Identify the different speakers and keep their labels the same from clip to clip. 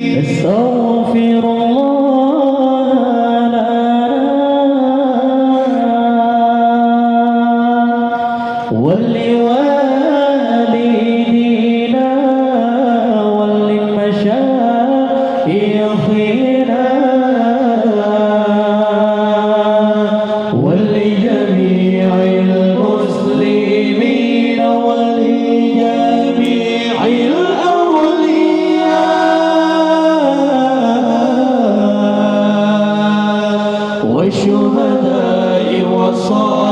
Speaker 1: أستغفر الله ولوالدينا ولمشايخنا ولجميع المسلمين ولجميع الأولياء والشهداء والصالحين.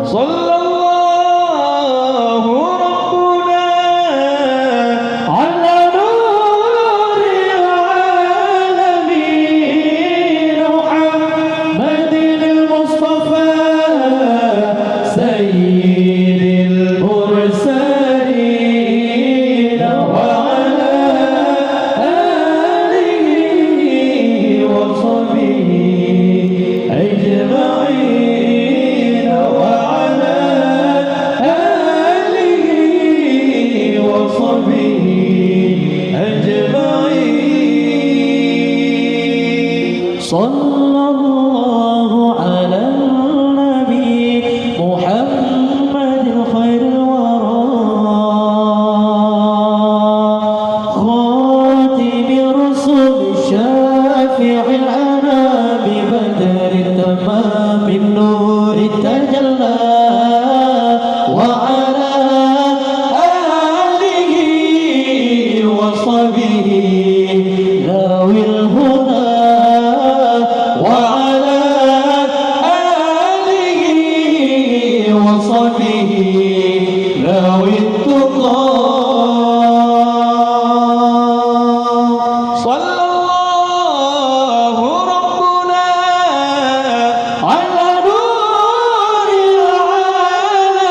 Speaker 1: صلى الله ربنا على نور العالمين محمد المصطفى سيد المرسلين وعلى آله وصحبه أجمعين وعلى آله وصحبه أجمعين. صلى الله على النبي محمد خير الورى خاتم الرسل شافع الأنام بدر التمام النور تجلى وعلى آله وصحبه ذوي الهدى وعلى آله وصحبه ذوي التقى. صلى الله ربنا على نور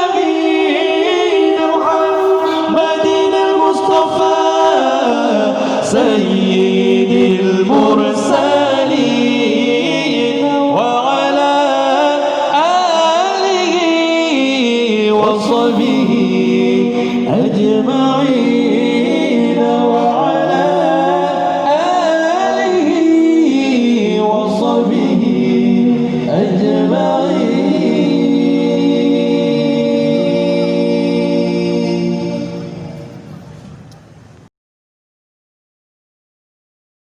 Speaker 1: العالمين محمد المصطفى سيد المرسلين وعلى آله وصحبه أجمعين.